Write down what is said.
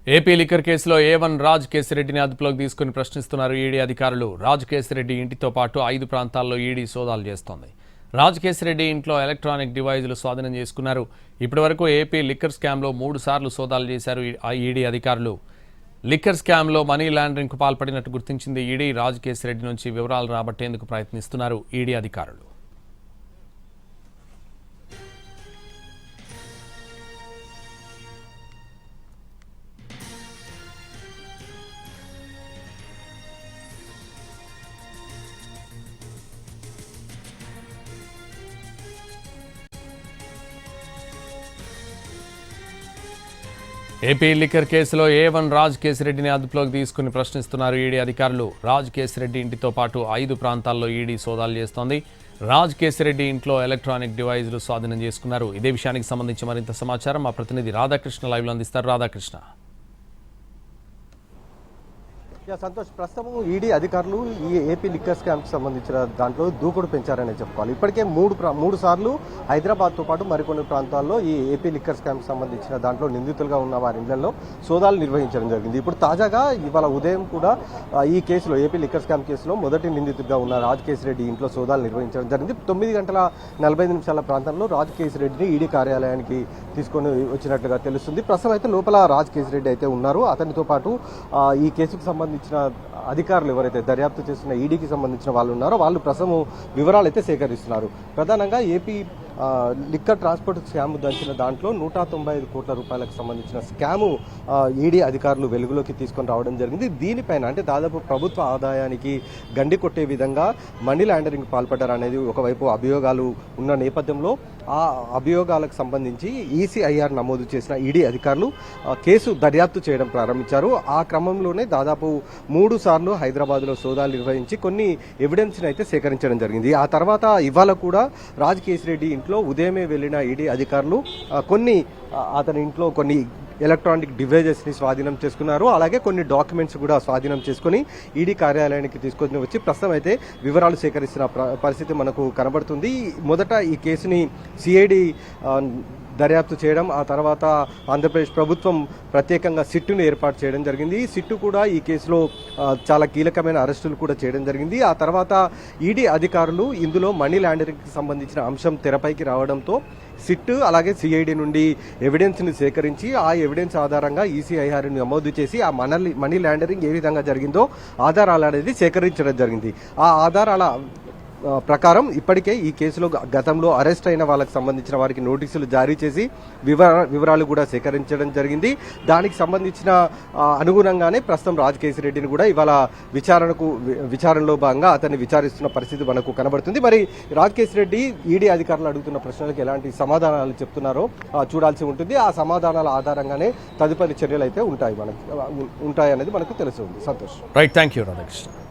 AP liquor కేసులో A1 Raj కేసిరెడ్డిని అదుపులోకి తీసుకుని ప్రశ్నిస్తున్నారు ఈడీ అధికారులు. రాజ్ కేసిరెడ్డి ఇంటితో పాటు 5 ప్రాంతాల్లో ఈడీ సోదాలు చేస్తోంది. రాజ్ కేసిరెడ్డి ఇంట్లో ఎలక్ట్రానిక్ డివైజులు స్వాధీనం చేసుకున్నారు. ఇప్పటివరకు ఏపీ లిక్కర్ స్కామ్లో 3 సార్లు సోదాలు చేశారు ఈడీ అధికారులు. లిక్కర్ స్కామ్లో మనీ లాండరింగ్కు పాల్పడినట్టు గుర్తించింది ఈడీ. రాజ్ కేసిరెడ్డి నుంచి వివరాలు రాబట్టేందుకు ప్రయత్నిస్తున్నారు ఈడీ అధికారులు. ఏపీ లిక్కర్ కేసులో A1 రాజ్ కేసిరెడ్డిని అదుపులోకి తీసుకుని ప్రశ్నిస్తున్నారు ఈడీ అధికారులు. రాజ్ కేసిరెడ్డి ఇంటితో పాటు 5 ప్రాంతాల్లో ఈడీ సోదాలు చేస్తోంది. రాజ్ కేసిరెడ్డి ఇంట్లో ఎలక్ట్రానిక్ డివైజులు స్వాధీనం చేసుకున్నారు. ఇదే విషయానికి సంబంధించి మరింత సమాచారం మా ప్రతినిధి రాధాకృష్ణ లైవ్లో అందిస్తారు. రాధాకృష్ణ. సంతోష్, ప్రస్తుతం ఈడీ అధికారులు ఈ ఏపీ లిక్కర్ స్కామ్కి సంబంధించిన దాంట్లో దూకుడు పెంచారనే చెప్పుకోవాలి. ఇప్పటికే మూడు సార్లు హైదరాబాద్తో పాటు మరికొన్ని ప్రాంతాల్లో ఈ ఏపీ లిక్కర్ స్కామ్కి సంబంధించిన దాంట్లో నిందితులుగా ఉన్న వారి ఇళ్లలో సోదాలు నిర్వహించడం జరిగింది. ఇప్పుడు తాజాగా ఇవాళ ఉదయం కూడా ఈ కేసులో ఏపీ లిక్కర్ స్కామ్ కేసులో మొదటి నిందితుడిగా ఉన్న రాజ్ కేసిరెడ్డి ఇంట్లో సోదాలు నిర్వహించడం జరిగింది. 9:45 ప్రాంతంలో రాజ్ కేసిరెడ్డిని ఈడీ కార్యాలయానికి తీసుకొని వచ్చినట్లుగా తెలుస్తుంది. ప్రస్తుతం అయితే లోపల రాజ్ కేసిరెడ్డి అయితే ఉన్నారు. అతనితో పాటు ఈ కేసుకు సంబంధించిన అధికారులు ఎవరైతే దర్యాప్తు చేస్తున్న ఈడీకి సంబంధించిన వాళ్ళు ఉన్నారో వాళ్ళు ప్రస్తుతం వివరాలు అయితే సేకరిస్తున్నారు. ప్రధానంగా ఏపీ లిక్కర్ ట్రాన్స్పోర్ట్ స్కామ్ దంచిన దాంట్లో 195 కోట్ల రూపాయలకు సంబంధించిన స్కాము ఈడీ అధికారులు వెలుగులోకి తీసుకొని రావడం జరిగింది. దీనిపైన అంటే దాదాపు ప్రభుత్వ ఆదాయానికి గండి కొట్టే విధంగా మనీ లాండరింగ్ పాల్పడ్డారనేది ఒకవైపు అభియోగాలు ఉన్న నేపథ్యంలో ఆ అభియోగాలకు సంబంధించి ఈసీఐఆర్ నమోదు చేసిన ఈడీ అధికారులు కేసు దర్యాప్తు చేయడం ప్రారంభించారు. ఆ క్రమంలోనే దాదాపు 3 సార్లు హైదరాబాద్లో సోదాలు నిర్వహించి కొన్ని ఎవిడెన్స్ని అయితే సేకరించడం జరిగింది. ఆ తర్వాత ఇవాళ కూడా రాజ్ కేసిరెడ్డి ఇంట్లో ఉదయమే వెళ్లిన ఈడీ అధికారులు అతని ఇంట్లో కొన్ని ఎలక్ట్రానిక్ డివైజెస్ని స్వాధీనం చేసుకున్నారు. అలాగే కొన్ని డాక్యుమెంట్స్ కూడా స్వాధీనం చేసుకుని ఈడీ కార్యాలయానికి తీసుకొని వచ్చి ప్రస్తుతం అయితే వివరాలు సేకరిస్తున్న పరిస్థితి మనకు కనబడుతుంది. మొదట ఈ కేసుని సిఐడి దర్యాప్తు చేయడం, ఆ తర్వాత ఆంధ్రప్రదేశ్ ప్రభుత్వం ప్రత్యేకంగా సిట్టును ఏర్పాటు చేయడం జరిగింది. సిట్టు కూడా ఈ కేసులో చాలా కీలకమైన అరెస్టులు కూడా చేయడం జరిగింది. ఆ తర్వాత ఈడీ అధికారులు ఇందులో మనీ లాండరింగ్కి సంబంధించిన అంశం తెరపైకి రావడంతో సిట్ అలాగే సిఐడి నుండి ఎవిడెన్స్ని సేకరించి ఆ ఎవిడెన్స్ ఆధారంగా ఈసీఐఆర్ని నమోదు చేసి ఆ మనీ లాండరింగ్ ఏ విధంగా జరిగిందో ఆధారాలు అనేది సేకరించడం జరిగింది. ఆ ఆధారాల ప్రకారం ఇప్పటికే ఈ కేసులో గతంలో అరెస్ట్ అయిన వాళ్ళకి సంబంధించిన వారికి నోటీసులు జారీ చేసి వివరాలు కూడా సేకరించడం జరిగింది. దానికి సంబంధించిన అనుగుణంగానే ప్రస్తుతం రాజ్ కేసిరెడ్డిని కూడా ఇవాళ విచారణలో భాగంగా అతన్ని విచారిస్తున్న పరిస్థితి మనకు కనబడుతుంది. మరి రాజ్ కేసిరెడ్డి ఈడీ అధికారులు అడుగుతున్న ప్రశ్నలకు ఎలాంటి సమాధానాలు చెప్తున్నారో చూడాల్సి ఉంటుంది. ఆ సమాధానాల ఆధారంగానే తదుపరి చర్యలు అయితే ఉంటాయి అనేది మనకు తెలుస్తుంది. Santosh. Right, thank you Radhakrishna.